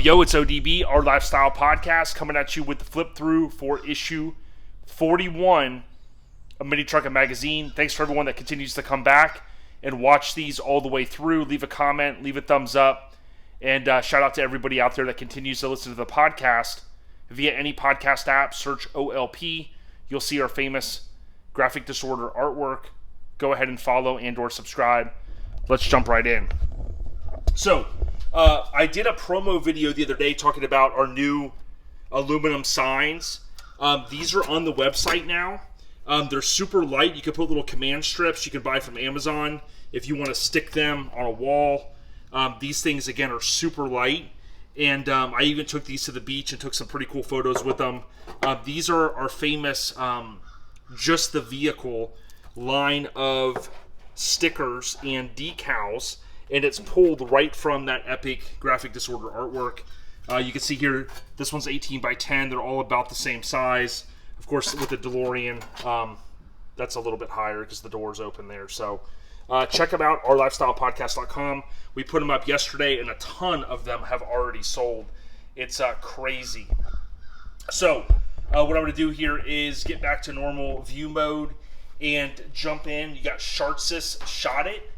Yo, it's ODB, our lifestyle podcast, coming at you with the flip through for issue 41 of Mini Trucks Magazine. Thanks for everyone that continues to come back and watch these all the way through. Leave a comment, leave a thumbs up, and shout out to everybody out there that continues to listen to the podcast via any podcast app. Search OLP. You'll see our famous graphic disorder artwork. Go ahead and follow and or subscribe. Let's jump right in. So, I did a promo video the other day talking about our new aluminum signs. These are on the website now. They're super light. You can put little command strips you can buy from Amazon if you want to stick them on a wall. These things, again, are super light. And I even took these to the beach and took some pretty cool photos with them. These are our famous Just the Vehicle line of stickers and decals. And it's pulled right from that epic graphic disorder artwork. You can see here, this one's 18 by 10. They're all about the same size. Of course, with the DeLorean, that's a little bit higher because the door's open there. So check them out, ourlifestylepodcast.com. We put them up yesterday, and a ton of them have already sold. It's crazy. So what I'm going to do here is get back to normal view mode and jump in. You got Shartsis Shot It.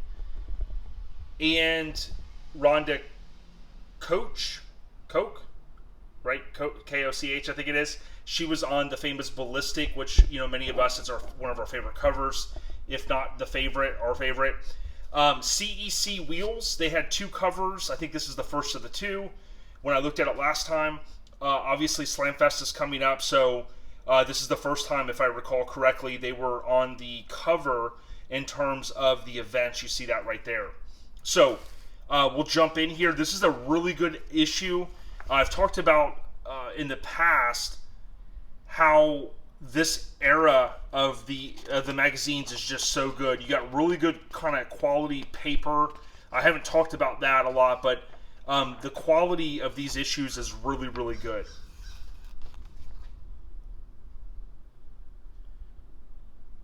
And Rhonda Koch, right? K-O-C-H, I think it is. She was on the famous Ballistic, which, you know, many of us, it's one of our favorite covers, if not the favorite, our favorite. CEC Wheels, they had two covers. I think this is the first of the two. When I looked at it last time, obviously Slamfest is coming up, so this is the first time, if I recall correctly, they were on the cover in terms of the events. You see that right there. So, we'll jump in here. This is a really good issue. I've talked about in the past how this era of the magazines is just so good. You got really good kind of quality paper. I haven't talked about that a lot, but the quality of these issues is really, really good.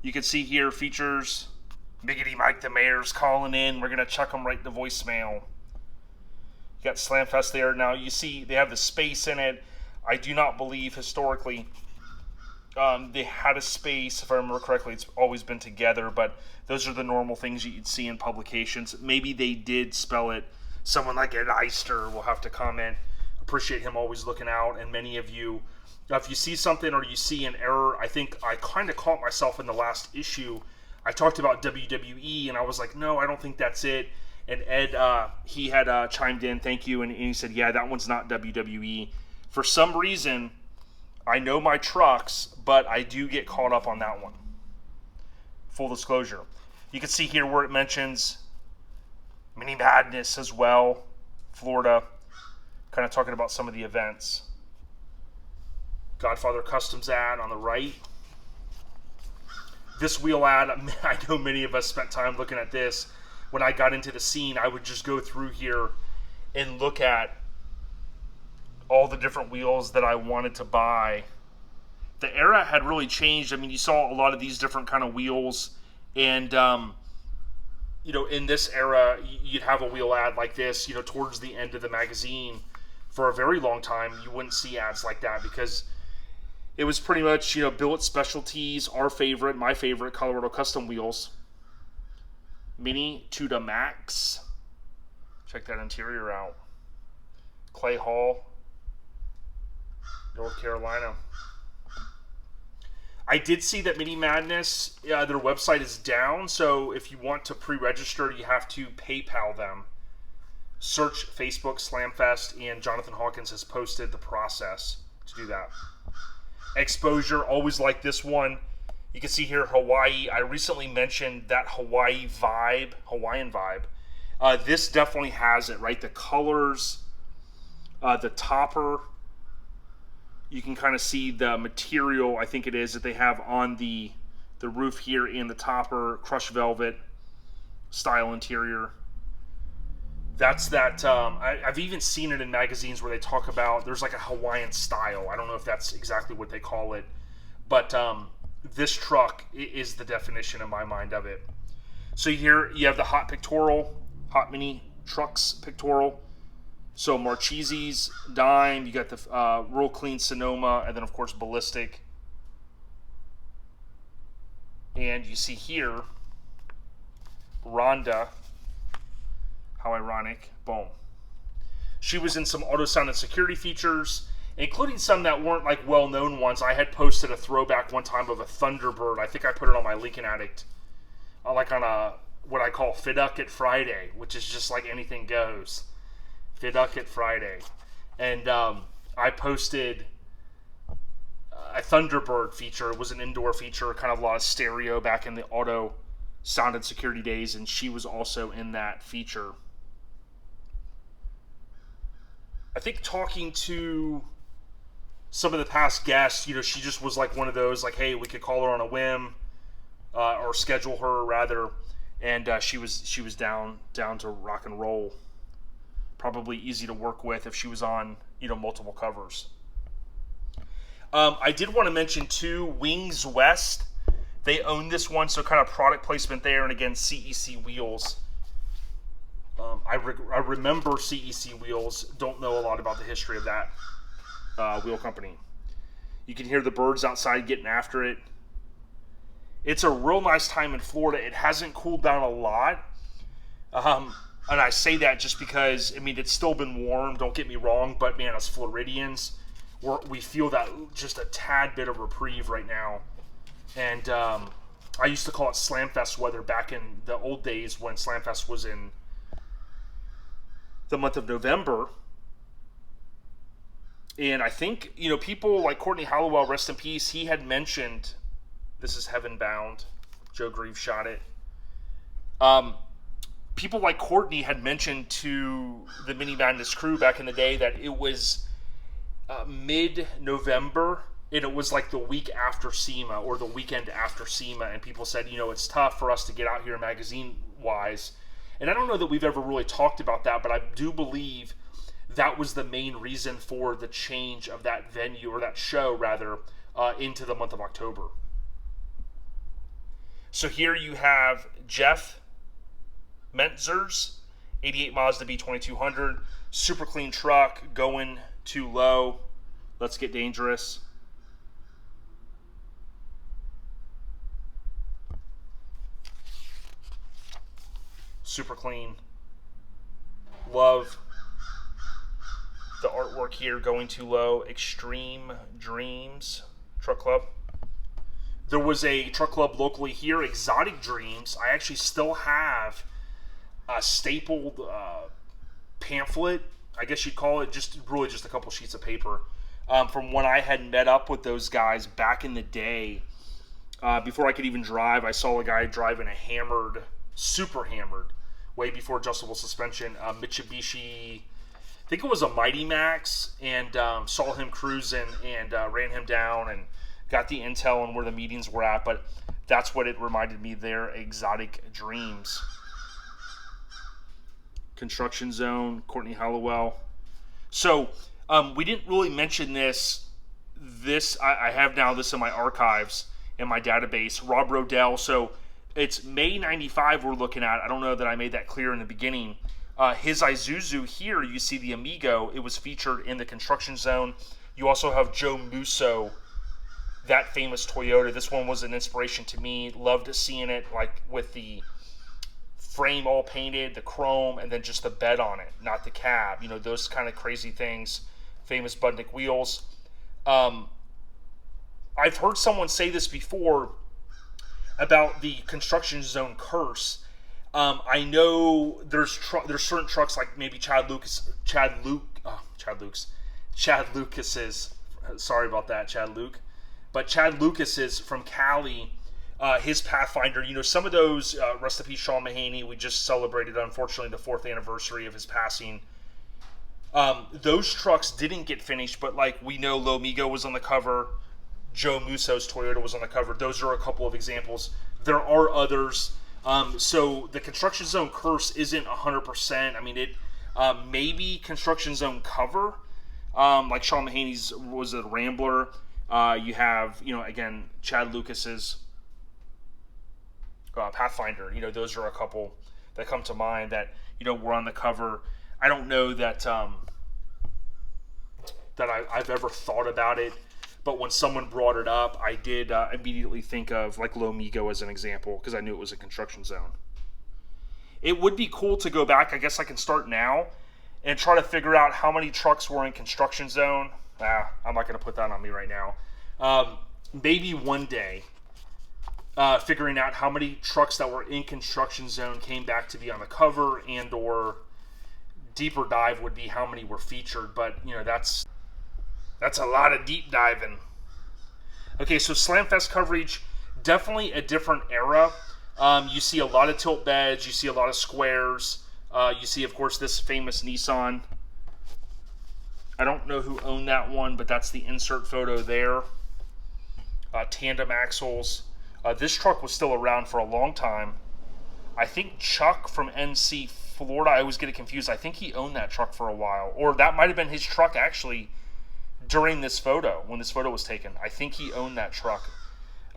You can see here features Biggity Mike the Mayor's calling in. We're going to chuck them right to voicemail. You got Slamfest there. Now, you see they have the space in it. I do not believe historically they had a space. If I remember correctly, it's always been together, but those are the normal things you'd see in publications. Maybe they did spell it. Someone like Ed Eister will have to comment. Appreciate him always looking out. And many of you, if you see something or you see an error, I think I kind of caught myself in the last issue. I talked about WWE, and I was like, no, I don't think that's it. And Ed, he had chimed in, thank you, and he said, yeah, that one's not WWE. For some reason, I know my trucks, but I do get caught up on that one. Full disclosure. You can see here where it mentions Mini Madness as well, Florida, kind of talking about some of the events. Godfather Customs ad on the right. This wheel ad, I know many of us spent time looking at this. When I got into the scene, I would just go through here and look at all the different wheels that I wanted to buy. The era had really changed. I mean, you saw a lot of these different kind of wheels. And, you know, in this era, you'd have a wheel ad like this, you know, towards the end of the magazine. For a very long time, you wouldn't see ads like that because it was pretty much, you know, Billet Specialties, our favorite, my favorite, Colorado Custom Wheels. Mini to the Max. Check that interior out. Clay Hall, North Carolina. I did see that Mini Madness, their website is down, so if you want to pre-register, you have to PayPal them. Search Facebook Slamfest, and Jonathan Hawkins has posted the process to do that. Exposure, always like this one. You can see here Hawaii. I recently mentioned that Hawaiian vibe. This definitely has it, right? The colors, the topper. You can kind of see the material, I think it is, that they have on the roof here and the topper, crushed velvet style interior. That's that, I've even seen it in magazines where they talk about, there's like a Hawaiian style. I don't know if that's exactly what they call it. But this truck is the definition in my mind of it. So here you have the Hot Mini Trucks Pictorial. So Marchese's Dime, you got the Real Clean Sonoma, and then of course Ballistic. And you see here, Rhonda, how ironic, boom. She was in some auto sound and security features, including some that weren't like well-known ones. I had posted a throwback one time of a Thunderbird. I think I put it on my Lincoln Addict, like on a what I call Fiducket Friday, which is just like anything goes. Fiducket Friday. And I posted a Thunderbird feature. It was an indoor feature, kind of a lot of stereo back in the auto sound and security days, and she was also in that feature. I think talking to some of the past guests, she just was like one of those, like, hey, we could call her on a whim, or schedule her rather, and she was down to rock and roll. Probably easy to work with if she was on multiple covers. I did want to mention too, Wings West. They own this one, so kind of product placement there, and again, CEC wheels. I remember CEC wheels. Don't know a lot about the history of that wheel company. You can hear the birds outside getting after it. It's a real nice time in Florida. It hasn't cooled down a lot. And I say that just because, it's still been warm, don't get me wrong, but man, as Floridians, we feel that just a tad bit of reprieve right now. And I used to call it Slamfest weather back in the old days when Slamfest was in the month of November. And I think, people like Courtney Halliwell, rest in peace, he had mentioned, this is Heaven Bound, Joe Greaves shot it. People like Courtney had mentioned to the Mini Madness crew back in the day that it was mid-November, and it was like the week after SEMA or the weekend after SEMA, and people said, it's tough for us to get out here magazine-wise. And I don't know that we've ever really talked about that, but I do believe that was the main reason for the change of that venue, or that show rather, into the month of October. So here you have Jeff Mentzer's 88 Mazda B2200, super clean truck, going too low. Let's get dangerous. Super clean. Love the artwork here, going too low. Extreme Dreams Truck Club. There was a truck club locally here, Exotic Dreams. I actually still have a stapled pamphlet, I guess you'd call it, just a couple sheets of paper, from when I had met up with those guys back in the day. Before I could even drive, I saw a guy driving a hammered, super hammered, way before adjustable suspension, Mitsubishi, I think it was a Mighty Max, and saw him cruising and ran him down and got the intel on where the meetings were at. But that's what it reminded me there, Exotic Dreams. Construction Zone, Courtney Halliwell. So we didn't really mention this. I have now this in my archives, in my database. Rob Rodell. So it's May 95 we're looking at. I don't know that I made that clear in the beginning. His Isuzu here, you see the Amigo. It was featured in the Construction Zone. You also have Joe Mosso, that famous Toyota. This one was an inspiration to me. Loved seeing it, like with the frame all painted, the chrome, and then just the bed on it, not the cab. Those kind of crazy things. Famous Budnick wheels. I've heard someone say this before about the Construction Zone curse. I know there's certain trucks like maybe Chad Lucas's. Sorry about that, Chad Luke. But Chad Lucas's from Cali, his Pathfinder. Some of those, rest in peace, Sean Mahaney. We just celebrated, unfortunately, the 4th anniversary of his passing. Those trucks didn't get finished, but like we know, Amigo was on the cover. Joe Musso's Toyota was on the cover. Those are a couple of examples. There are others. So the Construction Zone curse isn't 100%. It maybe Construction Zone cover, like Sean Mahaney's was a Rambler. You have, again, Chad Lucas's Pathfinder. Those are a couple that come to mind that, were on the cover. I don't know that I've ever thought about it, but when someone brought it up, I did immediately think of like Amigo as an example, because I knew it was a construction zone. It would be cool to go back. I guess I can start now and try to figure out how many trucks were in construction zone. I'm not going to put that on me right now. Maybe one day, figuring out how many trucks that were in construction zone came back to be on the cover, and or deeper dive would be how many were featured. But you know, that's a lot of deep diving. Okay, so Slamfest coverage, definitely a different era. You see a lot of tilt beds, you see a lot of squares, you see, of course, this famous Nissan. I don't know who owned that one, but that's the insert photo there. Tandem axles. This truck was still around for a long time. I think Chuck from NC Florida, I always get it confused. I think he owned that truck for a while. Or that might have been his truck, actually, during this photo, when this photo was taken. I think he owned that truck.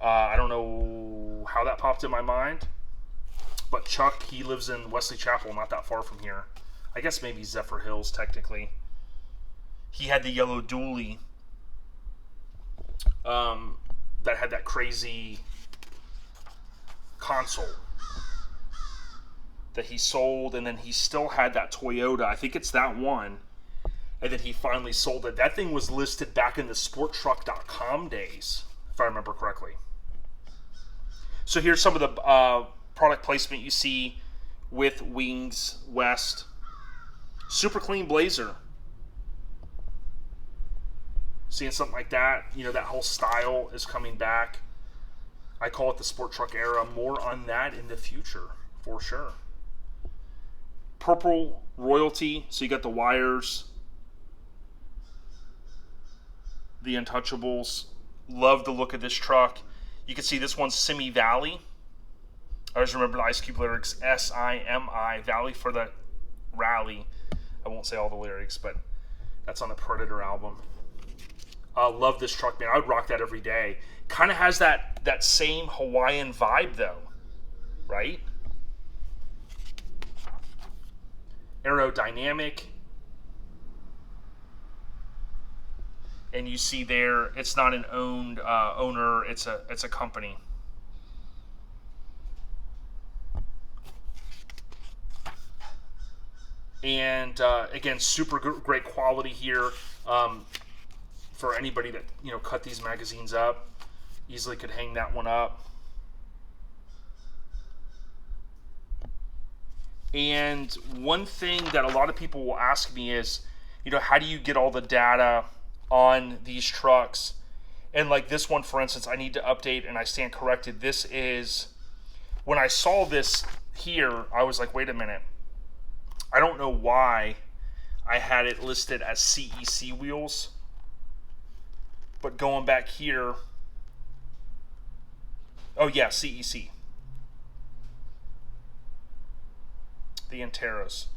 I don't know how that popped in my mind. But Chuck, he lives in Wesley Chapel, not that far from here. I guess maybe Zephyr Hills, technically. He had the yellow dually that had that crazy console that he sold, and then he still had that Toyota. I think it's that one. And then he finally sold it. That thing was listed back in the sporttruck.com days, if I remember correctly. So here's some of the product placement you see with Wings West. Super clean Blazer. Seeing something like that, you know, that whole style is coming back. I call it the sport truck era. More on that in the future, for sure. Purple royalty, so you got the wires, the Untouchables. Love the look of this truck. You can see this one's Simi Valley. I always remember the Ice Cube lyrics, S-I-M-I, Valley for the Rally. I won't say all the lyrics, but that's on the Predator album. Love this truck, man. I would rock that every day. Kind of has that same Hawaiian vibe, though, right? Aerodynamic. And you see there, it's not an owned owner, it's a company. And again, super great quality here. For anybody that, you know, cut these magazines up, easily could hang that one up. And one thing that a lot of people will ask me is, you know, how do you get all the data on these trucks? And like this one, for instance, I need to update, and I stand corrected. This is, when I saw this here, I was like, wait a minute. I don't know why I had it listed as CEC wheels. But going back here, oh yeah, CEC. The Anteras.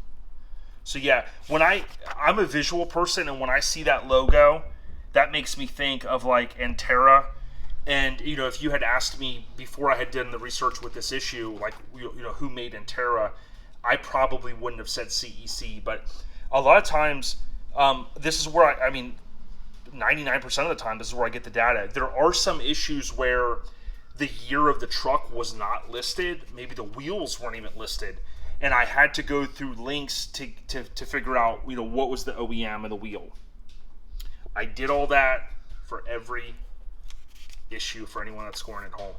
So yeah, when I'm a visual person, and when I see that logo, that makes me think of like Antera. And you know, if you had asked me before I had done the research with this issue, like, you know, who made Antera, I probably wouldn't have said CEC. But a lot of times, this is where I mean, 99% of the time, this is where I get the data. There are some issues where the year of the truck was not listed. Maybe the wheels weren't even listed. And I had to go through links to figure out, you know, what was the OEM of the wheel. I did all that for every issue for anyone that's scoring at home.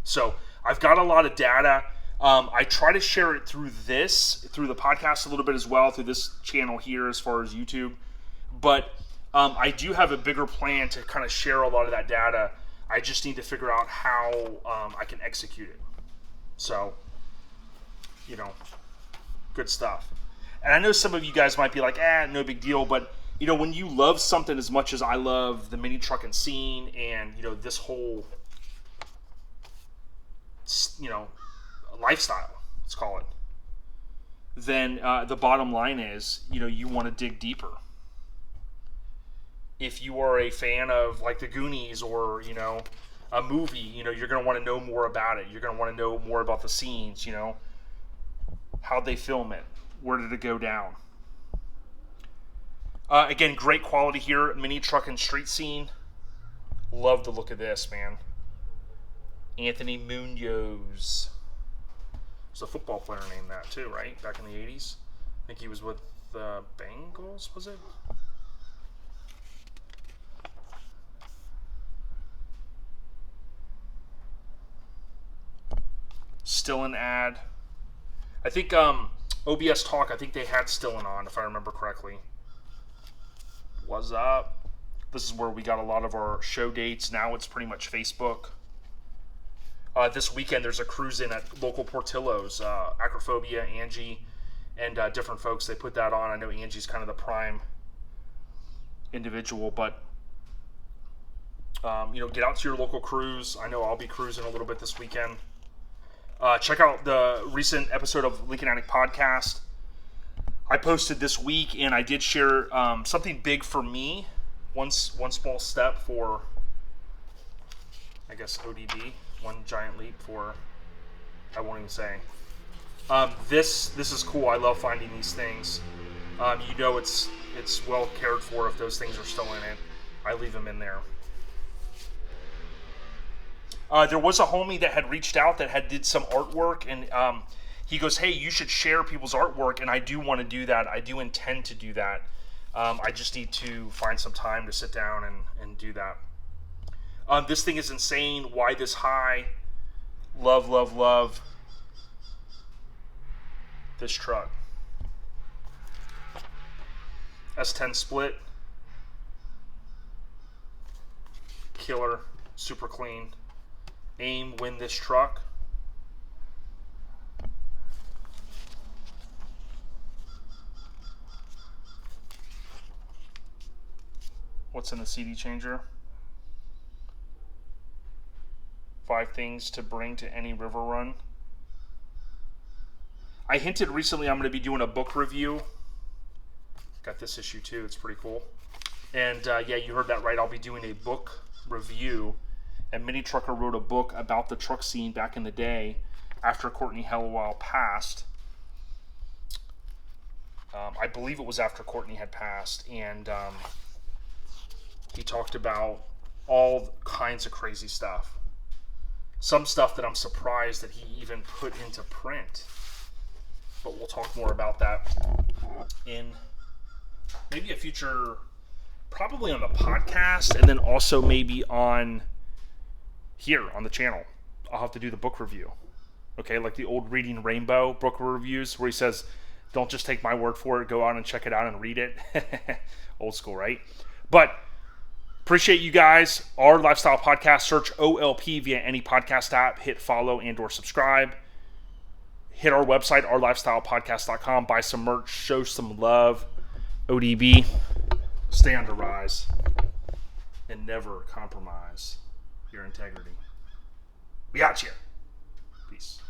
So I've got a lot of data. I try to share it through the podcast a little bit as well, through this channel here as far as YouTube. But I do have a bigger plan to kind of share a lot of that data. I just need to figure out how I can execute it. So, you know, good stuff. And I know some of you guys might be like, no big deal. But, you know, when you love something as much as I love the mini trucking scene and, you know, this whole, you know, lifestyle, let's call it, then the bottom line is, you know, you want to dig deeper. If you are a fan of like the Goonies or, you know, a movie, you know, you're going to want to know more about it. You're going to want to know more about the scenes, you know, how'd they film it? Where did it go down? Again, great quality here. Mini Truckin Street Scene. Love the look of this, man. Anthony Munoz. There's a football player named that too, right? Back in the 80s. I think he was with the Bengals, was it? Still an ad. I think OBS Talk, I think they had Stillin on, if I remember correctly. What's up? This is where we got a lot of our show dates. Now it's pretty much Facebook. This weekend there's a cruise in at local Portillo's. Acrophobia, Angie, and different folks. They put that on. I know Angie's kind of the prime individual, but get out to your local cruise. I know I'll be cruising a little bit this weekend. Check out the recent episode of Lincoln Attic Podcast. I posted this week, and I did share something big for me. One small step for, I guess, ODB. One giant leap for, I won't even say. This is cool. I love finding these things. It's well cared for if those things are still in it. I leave them in there. There was a homie that had reached out that did some artwork, and he goes, hey, you should share people's artwork, and I do want to do that. I do intend to do that. I just need to find some time to sit down and do that. This thing is insane. Why this high? Love, love, love this truck. S10 split. Killer. Super clean. Aim, win this truck. What's in the CD changer? 5 things to bring to any river run. I hinted recently I'm going to be doing a book review. Got this issue too. It's pretty cool. And yeah, you heard that right. I'll be doing a book review. And Mini Trucker wrote a book about the truck scene back in the day after Courtney Hellwell passed. I believe it was after Courtney had passed. And he talked about all kinds of crazy stuff. Some stuff that I'm surprised that he even put into print. But we'll talk more about that in maybe a future, probably on the podcast, and then also maybe on here on the channel. I'll have to do the book review. Okay, like the old Reading Rainbow book reviews where he says, don't just take my word for it, go out and check it out and read it. Old school, right? But appreciate you guys. Our Lifestyle Podcast, search OLP via any podcast app. Hit follow and or subscribe. Hit our website, ourlifestylepodcast.com. Buy some merch. Show some love. ODB. Stay on the rise. And never compromise your integrity. We got you. Peace.